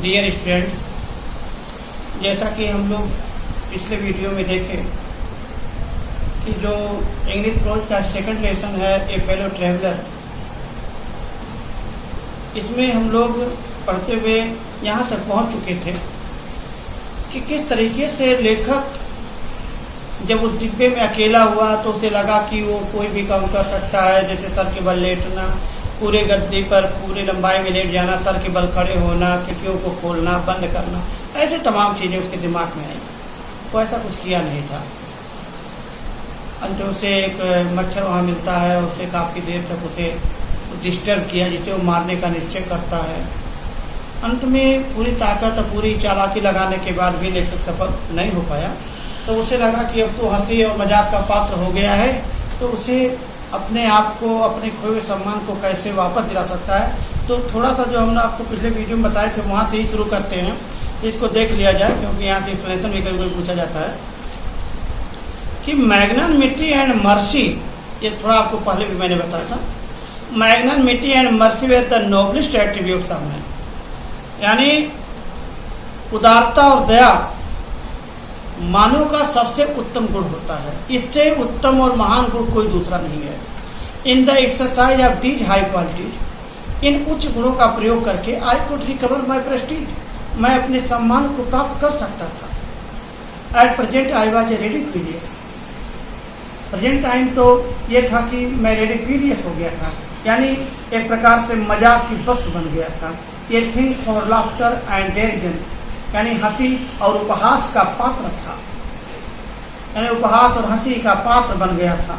Dear friends, जैसा कि हम लोग पिछले वीडियो में देखे कि जो इंग्लिश प्रोज का सेकंड लेसन है ए फेलो ट्रैवलर, इसमें हम लोग पढ़ते हुए यहाँ तक पहुँच चुके थे कि किस तरीके से लेखक जब उस डिब्बे में अकेला हुआ तो उसे लगा कि वो कोई भी काम कर सकता है, जैसे सर के बल लेटना, पूरे गद्दे पर पूरी लंबाई में लेट जाना, सर के बल खड़े होना, खिड़कियों को खोलना बंद करना, ऐसे तमाम चीज़ें उसके दिमाग में आई। वो ऐसा कुछ किया नहीं था। अंत उसे एक मच्छर वहाँ मिलता है, उसे काफ़ी देर तक उसे डिस्टर्ब किया, जिसे वो मारने का निश्चय करता है। अंत में पूरी ताकत और पूरी चालाकी लगाने के बाद भी लेखक सफल नहीं हो पाया। तो उसे लगा कि अब तो हंसी और मजाक का पात्र हो गया है, तो उसे अपने आप को, अपने खोए हुए सम्मान को कैसे वापस दिला सकता है। तो थोड़ा सा जो हमने आपको पिछले वीडियो में बताए थे वहाँ से ही शुरू करते हैं, तो इसको देख लिया जाए, क्योंकि यहाँ से एक्सप्लेनेशन भी कभी कभी पूछा जाता है कि मैग्नानिमिटी एंड मर्सी, ये थोड़ा आपको पहले भी मैंने बताया था, magnanimity and mercy way the noblest attributes of man, यानी उदारता और दया मानव का सबसे उत्तम गुण होता है। इससे उत्तम और महान गुण कोई दूसरा नहीं है। In the exercise of these high qualities, इन उच्च गुणों का प्रयोग करके I could recover my prestige, मैं अपने सम्मान को प्राप्त कर सकता था। At present I was a ridiculous, present time तो ये था कि मैं रेडिक्यूलियस हो गया था, यानी एक प्रकार से मजाक की वस्तु बन गया था। ये थिंग फॉर लाफ्टर एंड डेरिजन, यानी हंसी और उपहास का पात्र था, यानी उपहास और हंसी का पात्र बन गया था।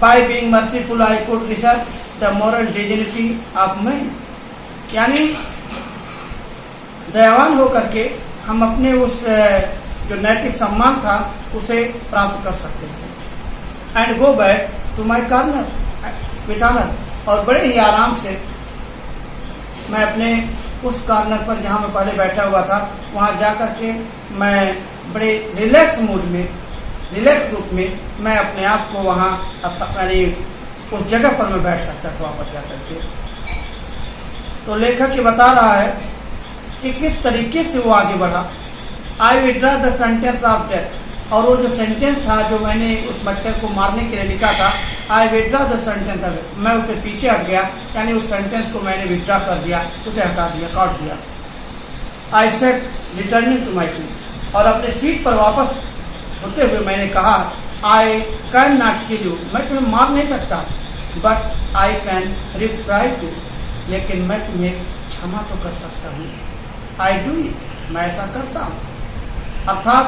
By being merciful I could research the moral dignity of man, यानी दयावान होकर के हम अपने उस जो नैतिक सम्मान था उसे प्राप्त कर सकते थे। And go back to my corner with honour, और बड़े ही आराम से मैं अपने उस कॉर्नर पर जहाँ मैं पहले बैठा हुआ था वहाँ जा कर के मैं बड़े रिलैक्स मूड में, रिलैक्स रूप में मैं अपने आप को वहाँ यानी उस जगह पर मैं बैठ सकता था वापस जा कर के। तो लेखक ये बता रहा है कि किस तरीके से वो आगे बढ़ा। I withdrew the sentence of death, और वो जो सेंटेंस था जो मैंने उस मच्छर को मारने के लिए लिखा था, I withdrew the sentence of death, मैं उससे पीछे हट गया, यानी उस सेंटेंस को मैंने विड्रा कर दिया, उसे हटा दिया, काट दिया। I said returning to my seat, और अपने सीट पर वापस होते हुए मैंने कहा, I can not kill you, मैं तुम्हें मार नहीं सकता, but I can reply to, लेकिन मैं तुम्हें क्षमा तो कर सकता हूँ। आई डू इट, मैं ऐसा करता हूँ। अर्थात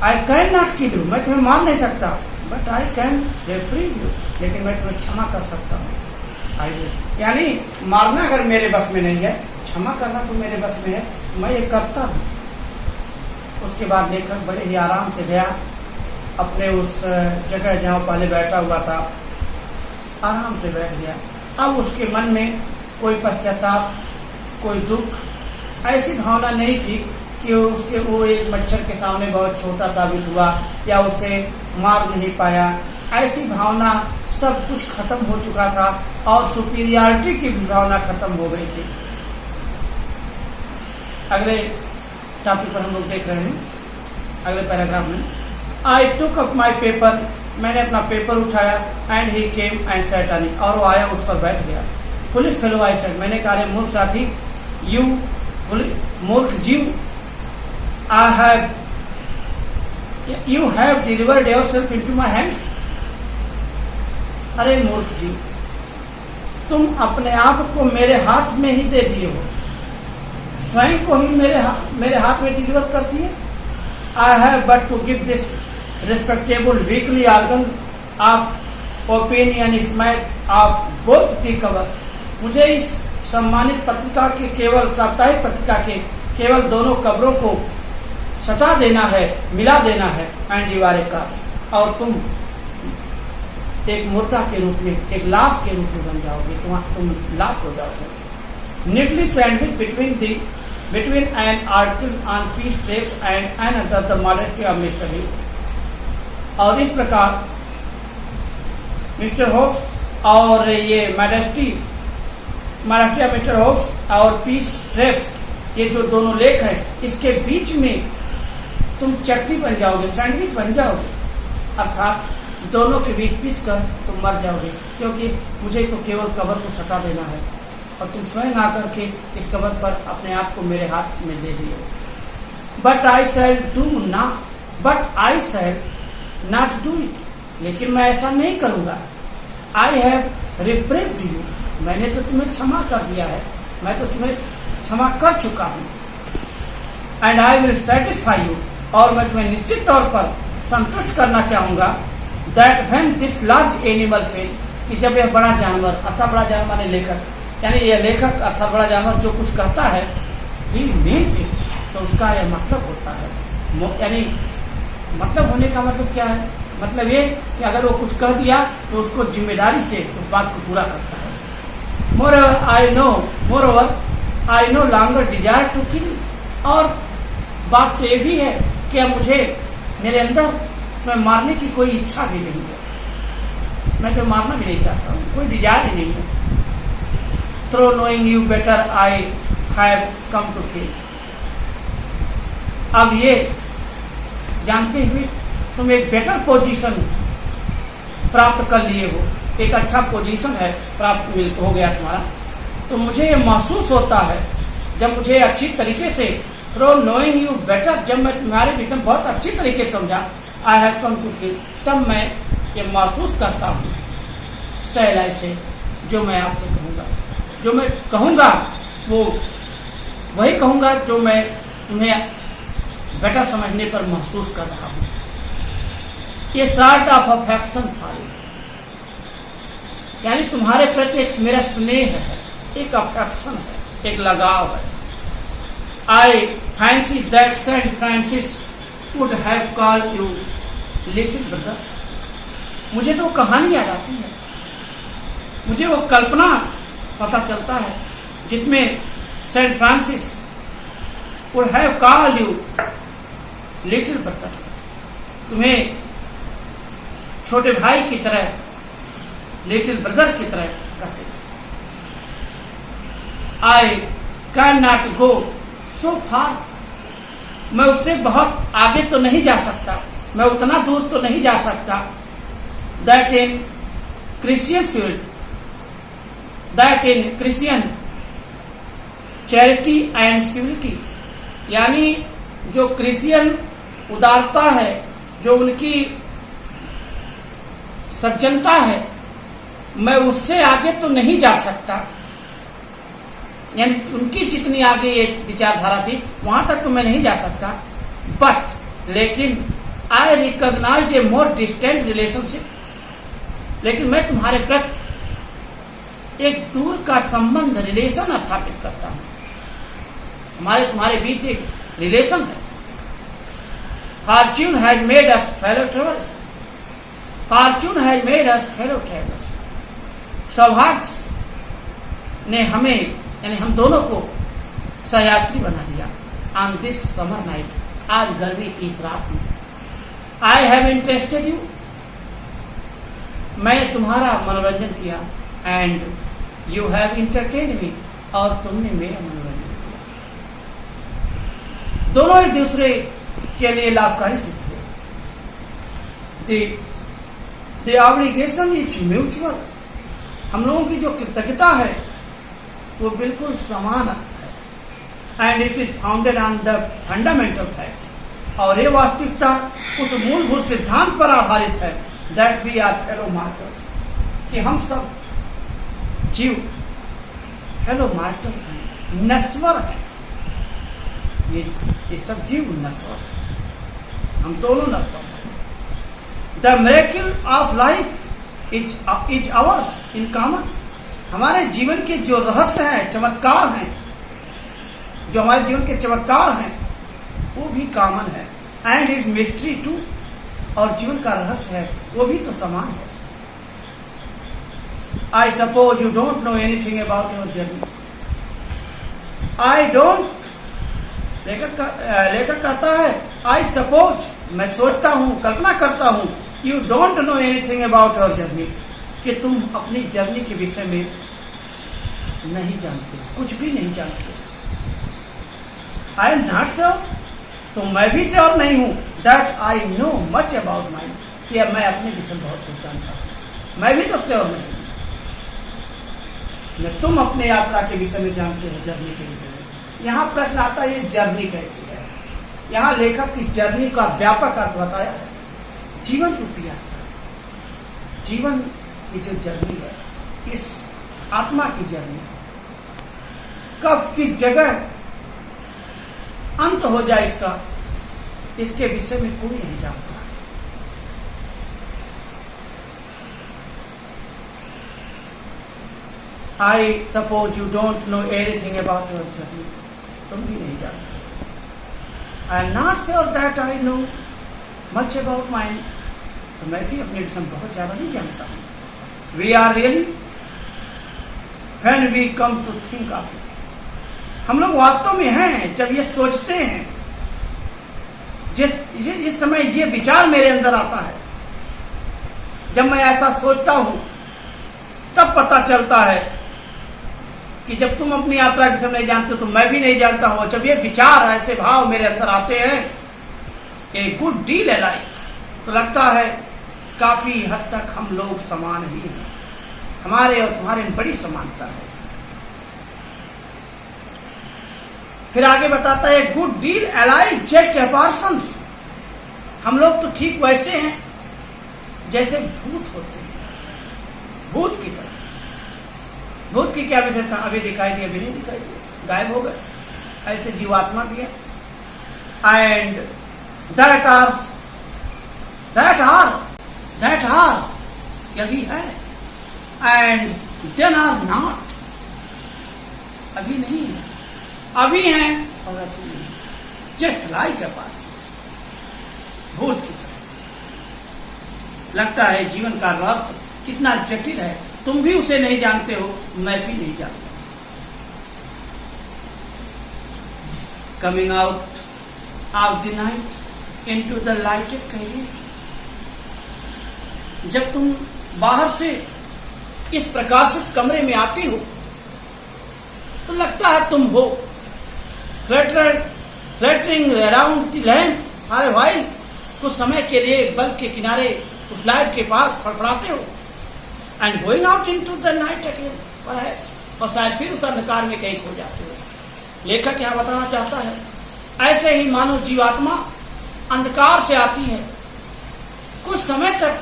आई कैन नॉट किल यू, मैं तुम्हें मार नहीं सकता, but I can reprieve you, लेकिन मैं तुम्हें क्षमा कर सकता हूँ। आई डू, यानी मारना अगर मेरे बस में नहीं है, क्षमा करना तो मेरे बस में है, मैं ये करता हूँ। उसके बाद लेखक बड़े ही आराम से गया अपने उस जगह जहाँ पहले बैठा हुआ था, आराम से बैठ गया। अब उसके मन में कोई पश्चाताप, कोई दुख, ऐसी भावना नहीं थी कि उसके वो एक मच्छर के सामने बहुत छोटा साबित हुआ या उसे मार नहीं पाया। ऐसी भावना सब कुछ खत्म हो चुका था और सुपीरियरिटी की भावना खत्म हो गई थी। अगले टॉपिक पर हम लोग देख रहे हैं, अगले पैराग्राफ में, आई टुक अप माई पेपर, मैंने अपना पेपर उठाया, and he came and sat on it, और वो आया उस पर बैठ गया। फुलिश फेलो आई सेड, मैंने कहा मूर्ख साथी, यू मूर्ख जीव, you have delivered yourself into my hands, अरे मूर्ख जी, तुम अपने आप को मेरे हाथ में ही दे दिए हो, स्वयं को ही मेरे हाथ में डिलीवर कर दिए। I have but to give this respectable weekly organ of opinion is my of both the covers, मुझे इस सम्मानित पत्रिका के, केवल साप्ताहिक पत्रिका के केवल दोनों कब्रों को सटा देना है, मिला देना है। And you are a curse, और तुम एक मुर्दा के रूप में, एक लाश के रूप में बन जाओगे, तुम लाश हो जाओगे। Neatly sandwich between an article on peace trips and another the modesty of Mr. Hill, और इस प्रकार मिस्टर होप्स और ये मॉडेस्टी महाराष्ट्र मिस्टर हाउस और पीस ट्रेप्स, ये जो दोनों लेख हैं, इसके बीच में तुम चटनी बन जाओगे, सैंडविच बन जाओगे, अर्थात दोनों के बीच पीस कर तुम मर जाओगे, क्योंकि मुझे तो केवल कबर को सटा देना है और तुम स्वयं आकर के इस कबर पर अपने आप को मेरे हाथ में दे दिए। But I shall not do it, लेकिन मैं ऐसा नहीं करूंगा। आई हैव रिप्रेव्ड यू, मैंने तो तुम्हें क्षमा कर दिया है, मैं तो तुम्हें क्षमा कर चुका हूं। And I will satisfy you, और मैं तुम्हें निश्चित तौर पर संतुष्ट करना चाहूंगा। That when this large animal fail, कि जब यह बड़ा जानवर, अर्थात बड़ा जानवर माने लेखक, यानी यह लेखक अर्थात बड़ा जानवर जो कुछ कहता है, ही मीन्स इट, तो उसका यह मतलब होता है। यानी मतलब होने का मतलब क्या है? मतलब ये कि अगर वो कुछ कह दिया तो उसको जिम्मेदारी से उस बात को पूरा करता है। Moreover I no longer desire to kill, और बात तो ये भी है कि अब मुझे मेरे अंदर तुम्हें मारने की कोई इच्छा भी नहीं है, मैं तो मारना भी नहीं चाहता हूँ, कोई डिजायर ही नहीं है। Through knowing you better I have come to kill, अब ये जानते हुए तुम एक बेटर पोजीशन प्राप्त कर लिए हो, एक अच्छा पोजीशन है प्राप्त हो गया तुम्हारा, तो मुझे ये महसूस होता है जब मुझे अच्छी तरीके से थ्रो नोइंग यू बेटर, जब मैं तुम्हारे विषय में बहुत अच्छी तरीके से समझा, I have come to feel, तब मैं ये महसूस करता हूँ शैल ऐसे, जो मैं आपसे कहूँगा, जो मैं कहूँगा वो वही कहूँगा जो मैं तुम्हें बेटर समझने पर महसूस कर रहा हूँ। ये सॉर्ट ऑफ अफेक्शन था, यानी तुम्हारे प्रति एक मेरा स्नेह है, एक अफेक्शन है, एक लगाव है। I fancy that Saint Francis would have called you little brother, मुझे तो कहानी याद आती है, मुझे वो कल्पना पता चलता है जिसमें Saint Francis would have called you little brother, तुम्हें छोटे भाई की तरह, लिटिल ब्रदर की तरह कहते थे। आई कैन नॉट गो सो फार, मैं उससे बहुत आगे तो नहीं जा सकता, मैं उतना दूर तो नहीं जा सकता। That in Christian spirit, that in Christian charity and civility, यानी जो क्रिश्चियन उदारता है, जो उनकी सज्जनता है, मैं उससे आगे तो नहीं जा सकता, यानी उनकी जितनी आगे ये विचारधारा थी वहां तक तो मैं नहीं जा सकता। बट लेकिन I recognise A more distant relationship, लेकिन मैं तुम्हारे प्रति एक दूर का संबंध, रिलेशन स्थापित करता हूं, तुम्हारे बीच एक रिलेशन है। Fortune has made us fellow travellers, Fortune has made us fellow travellers, सौभाग्य ने हमें यानी हम दोनों को सहयात्री बना दिया। ऑन दिस समर नाइट, आज गर्मी की इस रात में। आई हैव इंटरेस्टेड यू, मैंने तुम्हारा मनोरंजन किया। एंड यू हैव इंटरटेन मी, और तुमने मेरा मनोरंजन किया। दोनों एक दूसरे के लिए लाभकारी सिद्ध हुए। द ऑब्लिगेशन इज म्यूचुअल, हम लोगों की जो कृतज्ञता है वो बिल्कुल समान है। And it is founded on the fundamental fact, और ये वास्तविकता उस मूलभूत सिद्धांत पर आधारित है, that we are fellow martyrs, कि हम सब जीव फेलो मार्टर्स हैं, नश्वर हैं। ये सब जीव नश्वर हैं, हम दोनों नश्वर हैं। The miracle of life is hours in common, हमारे जीवन के जो रहस्य हैं, चमत्कार हैं, जो हमारे जीवन के चमत्कार हैं वो भी कॉमन है। एंड इज मिस्ट्री टू, और जीवन का रहस्य है वो भी तो समान है। I suppose you don't know anything about your journey. I don't, लेखक कहता है आई सपोज, मैं सोचता हूं, कल्पना करता हूं, you don't know anything about your journey, कि तुम अपनी जर्नी के विषय में नहीं जानते, कुछ भी नहीं जानते। आई एम नॉट श्योर, तो मैं भी श्योर नहीं हूं। That I know much about my, कि मैं अपने विषय में बहुत कुछ जानता हूं। मैं भी तो श्योर नहीं हूं। न तुम अपने यात्रा के विषय में जानते हो, जर्नी के विषय में। यहाँ प्रश्न आता है, ये जर्नी कैसी है। यहाँ लेखक इस जर्नी का व्यापक अर्थ बताया है, जीवन रूपी यात्रा, जीवन की जो जर्नी है, इस आत्मा की जर्नी कब किस जगह अंत हो जाए इसका, इसके विषय में कोई नहीं जानता। I suppose you don't know anything about your journey. तुम भी नहीं जानते। I am not sure that I know much about mine. तो मैं भी अपने विषय में बहुत ज्यादा नहीं जानता हूँ। We are really when we come to think of it. हम लोग वास्तव में हैं जब ये सोचते हैं, जिस समय ये विचार मेरे अंदर आता है, जब मैं ऐसा सोचता हूं, तब पता चलता है कि जब तुम अपनी यात्रा के समय नहीं जानते तो मैं भी नहीं जानता हूं। जब ये विचार, ऐसे भाव मेरे अंदर आते हैं, ए गुड डील है लाइक, तो लगता है काफी हद तक हम लोग समान ही हैं। हमारे और तुम्हारे में बड़ी समानता है। फिर आगे बताता है, good deal alike just a person. हम लोग तो ठीक वैसे हैं जैसे भूत होते हैं, भूत की तरह। भूत की क्या विशेषता, अभी दिखाई दी, अभी नहीं दिखाई दी, गायब हो गए। ऐसे जीवात्मा भी है। एंड दैट आर अभी है, एंड देन आर नॉट, अभी नहीं है, अभी हैं और अभी नहीं। जस्ट लाइक ए पर्सन, भूत की तरह। लगता है जीवन का अर्थ कितना जटिल है, तुम भी उसे नहीं जानते हो, मैं भी नहीं जानता। Coming out of the night into the lighted carrier. जब तुम बाहर से इस प्रकाशित कमरे में आती हो तो लगता है तुम हो, fluttering around the lamp for a while. कुछ समय के लिए बल्ब के किनारे उस लाइट के पास फड़फड़ाते हो, and going out into the night again perhaps, और शायद फिर उस अंधकार में कहीं खो जाते हो। लेखक यहां बताना चाहता है, ऐसे ही मानो जीवात्मा अंधकार से आती है, कुछ समय तक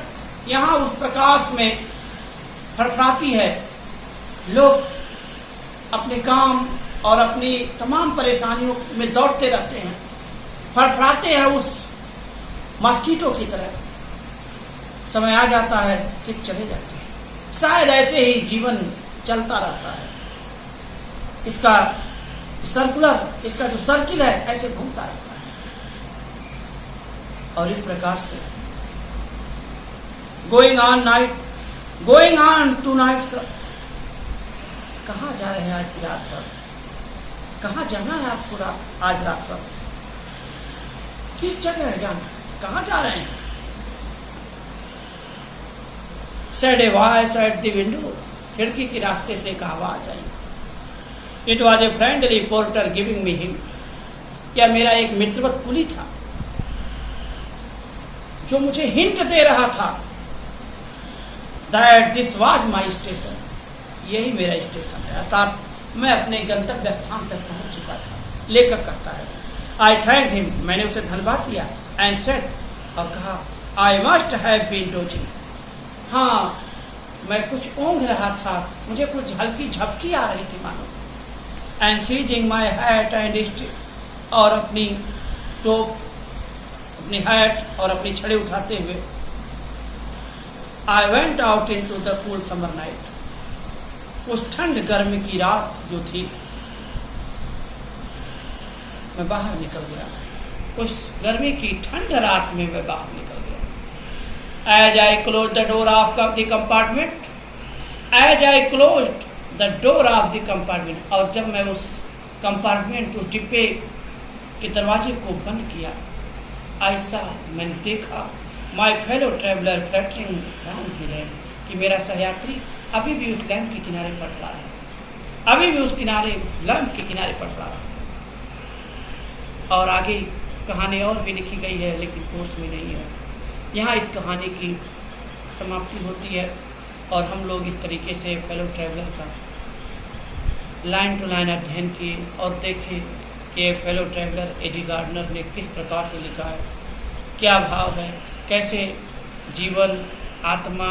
यहां उस प्रकाश में फड़फड़ाती है। लोग अपने काम और अपनी तमाम परेशानियों में दौड़ते रहते हैं, फड़फड़ाते हैं उस मस्कीटो की तरह। समय आ जाता है कि चले जाते हैं। शायद ऐसे ही जीवन चलता रहता है। इसका सर्कुलर, इसका जो सर्किल है, ऐसे घूमता रहता है। और इस प्रकार से going on tonight sir. कहाँ जा रहे हैं आज की रात सर? कहाँ जाना है आपको आज रात सर? किस जगह है जाना? कहाँ जा रहे हैं? said a voice at the window. खिड़की के रास्ते से एक आवाज आई। It was a friendly porter giving me hint. यह मेरा एक मित्रवत कुली था जो मुझे हिंट दे रहा था that this was my station. यही मेरा स्टेशन है, अर्थात मैं अपने गंतव्य स्थान तक पहुंच चुका था। लेखक कहता है, I thanked him, मैंने उसे धन्यवाद दिया, and said, और कहा, I must have been dozing. हाँ, मैं कुछ ऊँघ रहा था, मुझे कुछ हल्की झपकी आ रही थी मानो। And seizing my hat and stick, और अपनी टोप, अपनी हैट और अपनी छड़ी उठाते हुए I went out into the cool summer night. उस ठंड गर्मी की रात जो थी, मैं बाहर निकल गया। उस गर्मी की ठंड रात में मैं बाहर निकल गया। As I closed the door of the compartment, as I closed the door of the compartment, और जब मैं उस कंपार्टमेंट, उस डिब्बे के दरवाजे को बंद किया, ऐसा मैंने देखा, My fellow traveler fluttering round the lamp, कि मेरा सहयात्री अभी भी उस लैंप के किनारे फड़फड़ा रहा था। अभी भी उस किनारे, लैंप के किनारे पढ़ रहा था। और आगे कहानी और भी लिखी गई है, लेकिन कोर्स में नहीं है। यहाँ इस कहानी की समाप्ति होती है और हम लोग इस तरीके से फेलो ट्रैवलर का लाइन टू लाइन अध्ययन किए और देखे कि फेलो ट्रैवलर एडी गार्डनर ने किस प्रकार से लिखा है, क्या भाव है, कैसे जीवन, आत्मा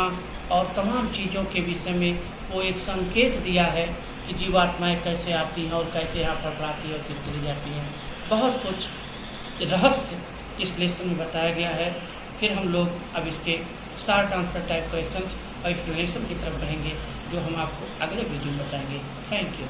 और तमाम चीज़ों के विषय में वो एक संकेत दिया है कि जीवात्माएं कैसे आती हैं और कैसे यहाँ पर आती है और फिर चली जाती हैं। बहुत कुछ रहस्य इस लेसन में बताया गया है। फिर हम लोग अब इसके शॉर्ट आंसर टाइप क्वेश्चंस और एक्सप्लेनेशन की तरफ बढ़ेंगे, जो हम आपको अगले वीडियो में बताएंगे। Thank you.